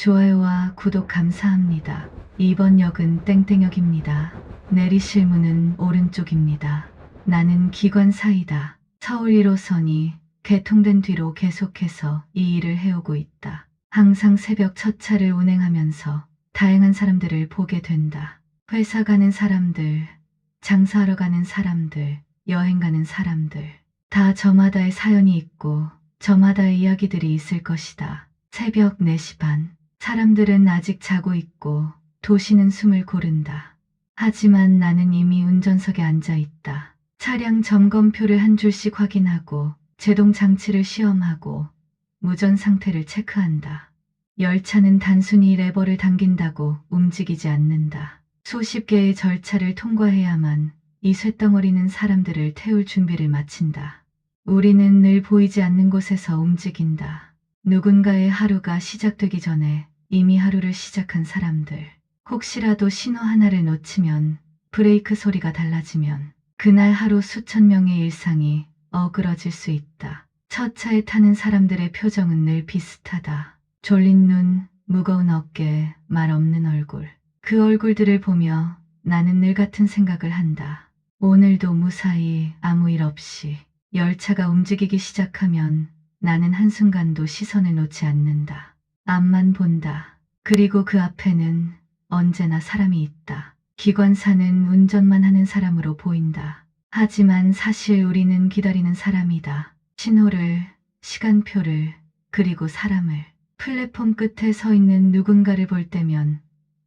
좋아요와 구독 감사합니다. 이번 역은 땡땡역입니다. 내리실 문은 오른쪽입니다. 나는 기관사이다. 서울 1호선이 개통된 뒤로 계속해서 이 일을 해오고 있다. 항상 새벽 첫 차를 운행하면서 다양한 사람들을 보게 된다. 회사 가는 사람들, 장사하러 가는 사람들, 여행 가는 사람들. 다 저마다의 사연이 있고 저마다의 이야기들이 있을 것이다. 새벽 4시 반. 사람들은 아직 자고 있고 도시는 숨을 고른다. 하지만 나는 이미 운전석에 앉아 있다. 차량 점검표를 한 줄씩 확인하고 제동 장치를 시험하고 무전 상태를 체크한다. 열차는 단순히 레버를 당긴다고 움직이지 않는다. 수십 개의 절차를 통과해야만 이 쇳덩어리는 사람들을 태울 준비를 마친다. 우리는 늘 보이지 않는 곳에서 움직인다. 누군가의 하루가 시작되기 전에 이미 하루를 시작한 사람들. 혹시라도 신호 하나를 놓치면, 브레이크 소리가 달라지면 그날 하루 수천 명의 일상이 어그러질 수 있다. 첫 차에 타는 사람들의 표정은 늘 비슷하다. 졸린 눈, 무거운 어깨, 말 없는 얼굴. 그 얼굴들을 보며 나는 늘 같은 생각을 한다. 오늘도 무사히 아무 일 없이 열차가 움직이기 시작하면 나는 한순간도 시선을 놓지 않는다. 앞만 본다. 그리고 그 앞에는 언제나 사람이 있다. 기관사는 운전만 하는 사람으로 보인다. 하지만 사실 우리는 기다리는 사람이다. 신호를, 시간표를, 그리고 사람을. 플랫폼 끝에 서 있는 누군가를 볼 때면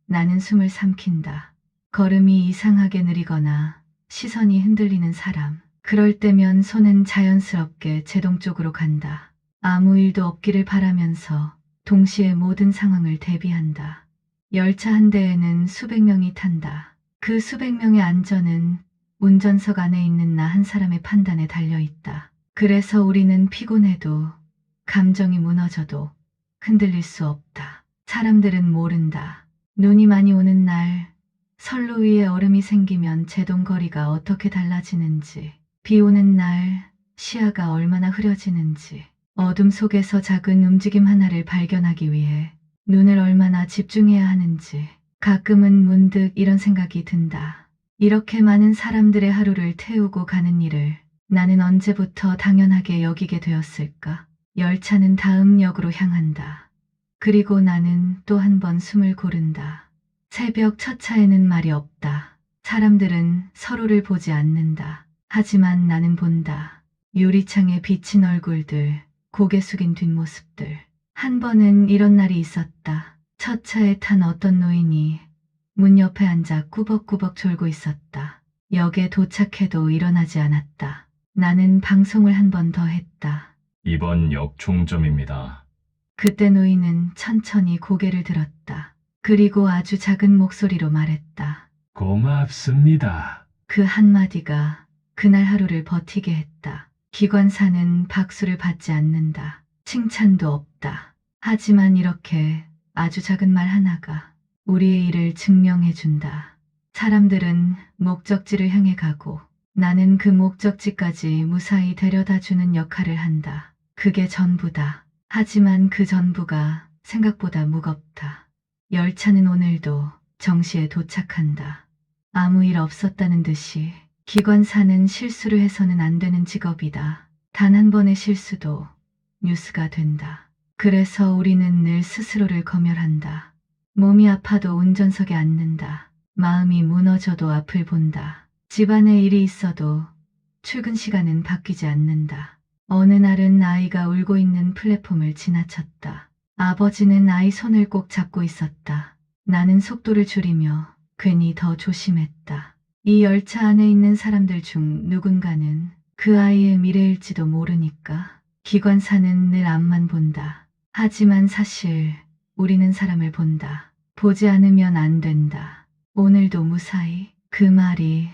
나는 숨을 삼킨다. 걸음이 이상하게 느리거나 시선이 흔들리는 사람. 그럴 때면 손은 자연스럽게 제동 쪽으로 간다. 아무 일도 없기를 바라면서 동시에 모든 상황을 대비한다. 열차 한 대에는 수백 명이 탄다. 그 수백 명의 안전은 운전석 안에 있는 나 한 사람의 판단에 달려 있다. 그래서 우리는 피곤해도 감정이 무너져도 흔들릴 수 없다. 사람들은 모른다. 눈이 많이 오는 날, 선로 위에 얼음이 생기면 제동 거리가 어떻게 달라지는지, 비 오는 날 시야가 얼마나 흐려지는지, 어둠 속에서 작은 움직임 하나를 발견하기 위해 눈을 얼마나 집중해야 하는지, 가끔은 문득 이런 생각이 든다. 이렇게 많은 사람들의 하루를 태우고 가는 일을 나는 언제부터 당연하게 여기게 되었을까? 열차는 다음 역으로 향한다. 그리고 나는 또 한 번 숨을 고른다. 새벽 첫 차에는 말이 없다. 사람들은 서로를 보지 않는다. 하지만 나는 본다. 유리창에 비친 얼굴들, 고개 숙인 뒷모습들. 한 번은 이런 날이 있었다. 첫 차에 탄 어떤 노인이 문 옆에 앉아 꾸벅꾸벅 졸고 있었다. 역에 도착해도 일어나지 않았다. 나는 방송을 한 번 더 했다. 이번 역 종점입니다. 그때 노인은 천천히 고개를 들었다. 그리고 아주 작은 목소리로 말했다. 고맙습니다. 그 한마디가 그날 하루를 버티게 했다. 기관사는 박수를 받지 않는다. 칭찬도 없다. 하지만 이렇게 아주 작은 말 하나가 우리의 일을 증명해준다. 사람들은 목적지를 향해 가고 나는 그 목적지까지 무사히 데려다주는 역할을 한다. 그게 전부다. 하지만 그 전부가 생각보다 무겁다. 열차는 오늘도 정시에 도착한다. 아무 일 없었다는 듯이. 기관사는 실수를 해서는 안 되는 직업이다. 단 한 번의 실수도 뉴스가 된다. 그래서 우리는 늘 스스로를 검열한다. 몸이 아파도 운전석에 앉는다. 마음이 무너져도 앞을 본다. 집안에 일이 있어도 출근 시간은 바뀌지 않는다. 어느 날은 아이가 울고 있는 플랫폼을 지나쳤다. 아버지는 아이 손을 꼭 잡고 있었다. 나는 속도를 줄이며 괜히 더 조심했다. 이 열차 안에 있는 사람들 중 누군가는 그 아이의 미래일지도 모르니까. 기관사는 늘 앞만 본다. 하지만 사실 우리는 사람을 본다. 보지 않으면 안 된다. 오늘도 무사히. 그 말이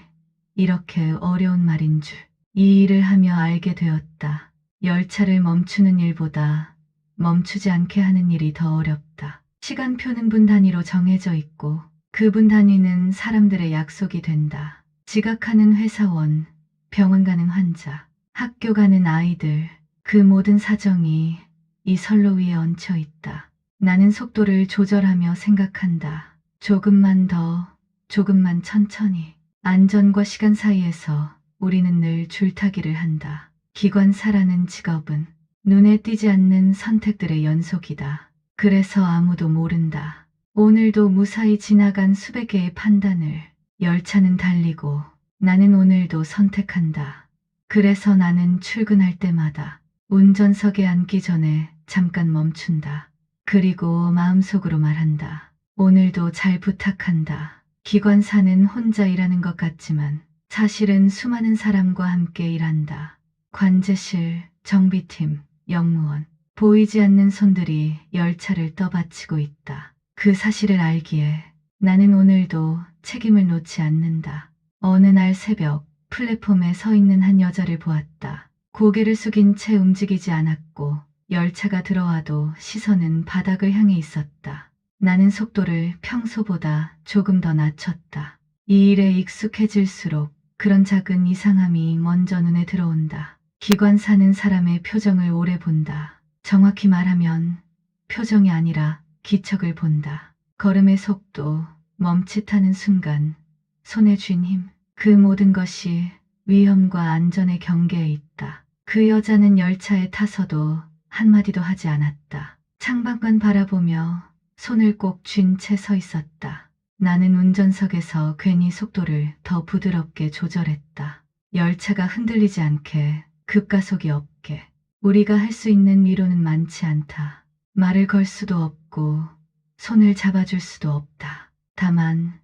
이렇게 어려운 말인 줄 이 일을 하며 알게 되었다. 열차를 멈추는 일보다 멈추지 않게 하는 일이 더 어렵다. 시간표는 분 단위로 정해져 있고 그 분 단위는 사람들의 약속이 된다. 지각하는 회사원, 병원 가는 환자, 학교 가는 아이들, 그 모든 사정이 이 선로 위에 얹혀 있다. 나는 속도를 조절하며 생각한다. 조금만 더, 조금만 천천히. 안전과 시간 사이에서 우리는 늘 줄타기를 한다. 기관사라는 직업은 눈에 띄지 않는 선택들의 연속이다. 그래서 아무도 모른다. 오늘도 무사히 지나간 수백 개의 판단을. 열차는 달리고 나는 오늘도 선택한다. 그래서 나는 출근할 때마다 운전석에 앉기 전에 잠깐 멈춘다. 그리고 마음속으로 말한다. 오늘도 잘 부탁한다. 기관사는 혼자 일하는 것 같지만 사실은 수많은 사람과 함께 일한다. 관제실, 정비팀, 영무원, 보이지 않는 손들이 열차를 떠받치고 있다. 그 사실을 알기에 나는 오늘도 책임을 놓지 않는다. 어느 날 새벽 플랫폼에 서 있는 한 여자를 보았다. 고개를 숙인 채 움직이지 않았고 열차가 들어와도 시선은 바닥을 향해 있었다. 나는 속도를 평소보다 조금 더 낮췄다. 이 일에 익숙해질수록 그런 작은 이상함이 먼저 눈에 들어온다. 기관 사는 사람의 표정을 오래 본다. 정확히 말하면 표정이 아니라 기척을 본다. 걸음의 속도, 멈칫하는 순간, 손에 쥔 힘, 그 모든 것이 위험과 안전의 경계에 있다. 그 여자는 열차에 타서도 한마디도 하지 않았다. 창밖만 바라보며 손을 꼭 쥔 채 서 있었다. 나는 운전석에서 괜히 속도를 더 부드럽게 조절했다. 열차가 흔들리지 않게, 급가속이 없게. 우리가 할 수 있는 위로는 많지 않다. 말을 걸 수도 없고 손을 잡아줄 수도 없다. 다만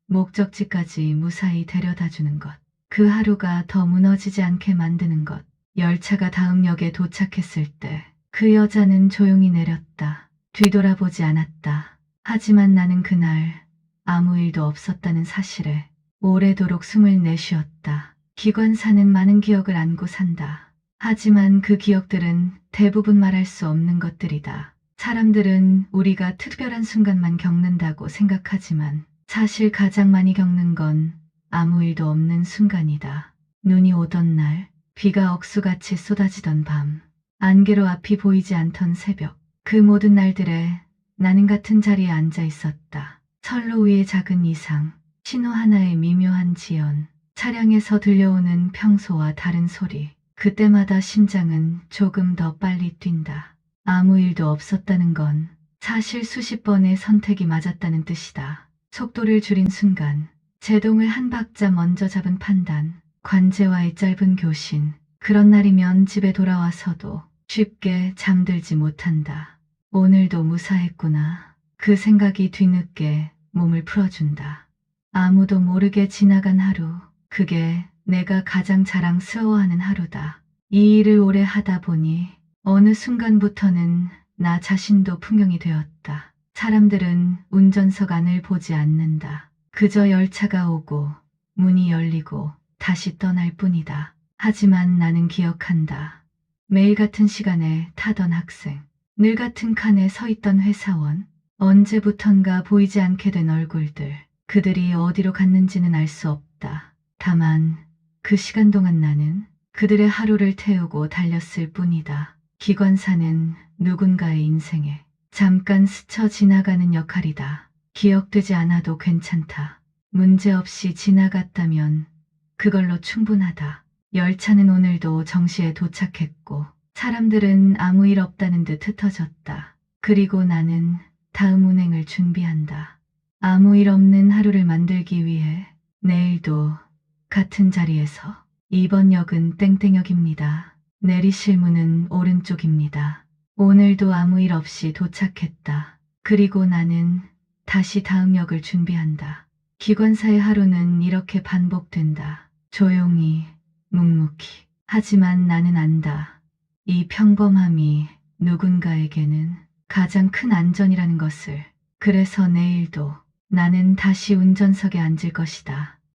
목적지까지 무사히 데려다 주는 것. 그 하루가 더 무너지지 않게 만드는 것. 열차가 다음 역에 도착했을 때 그 여자는 조용히 내렸다. 뒤돌아보지 않았다. 하지만 나는 그날 아무 일도 없었다는 사실에 오래도록 숨을 내쉬었다. 기관사는 많은 기억을 안고 산다. 하지만 그 기억들은 대부분 말할 수 없는 것들이다. 사람들은 우리가 특별한 순간만 겪는다고 생각하지만 사실 가장 많이 겪는 건 아무 일도 없는 순간이다. 눈이 오던 날, 비가 억수같이 쏟아지던 밤, 안개로 앞이 보이지 않던 새벽, 그 모든 날들에 나는 같은 자리에 앉아 있었다. 선로 위의 작은 이상, 신호 하나의 미묘한 지연, 차량에서 들려오는 평소와 다른 소리. 그때마다 심장은 조금 더 빨리 뛴다. 아무 일도 없었다는 건 사실 수십 번의 선택이 맞았다는 뜻이다. 속도를 줄인 순간, 제동을 한 박자 먼저 잡은 판단, 관제와의 짧은 교신, 그런 날이면 집에 돌아와서도 쉽게 잠들지 못한다. 오늘도 무사했구나. 그 생각이 뒤늦게 몸을 풀어준다. 아무도 모르게 지나간 하루, 그게 내가 가장 자랑스러워하는 하루다. 이 일을 오래 하다 보니 어느 순간부터는 나 자신도 풍경이 되었다. 사람들은 운전석 안을 보지 않는다. 그저 열차가 오고 문이 열리고 다시 떠날 뿐이다. 하지만 나는 기억한다. 매일 같은 시간에 타던 학생, 늘 같은 칸에 서 있던 회사원, 언제부턴가 보이지 않게 된 얼굴들. 그들이 어디로 갔는지는 알 수 없다. 다만 그 시간 동안 나는 그들의 하루를 태우고 달렸을 뿐이다. 기관사는 누군가의 인생에 잠깐 스쳐 지나가는 역할이다. 기억되지 않아도 괜찮다. 문제없이 지나갔다면 그걸로 충분하다. 열차는 오늘도 정시에 도착했고 사람들은 아무 일 없다는 듯 흩어졌다. 그리고 나는 다음 운행을 준비한다. 아무 일 없는 하루를 만들기 위해 내일도 같은 자리에서. 이번 역은 땡땡역입니다. 내리실 문은 오른쪽입니다. 오늘도 아무 일 없이 도착했다. 그리고 나는 다시 다음 역을 준비한다. 기관사의 하루는 이렇게 반복된다. 조용히, 묵묵히. 하지만 나는 안다. 이 평범함이 누군가에게는 가장 큰 안전이라는 것을. 그래서 내일도 나는 다시 운전석에 앉을 것이다.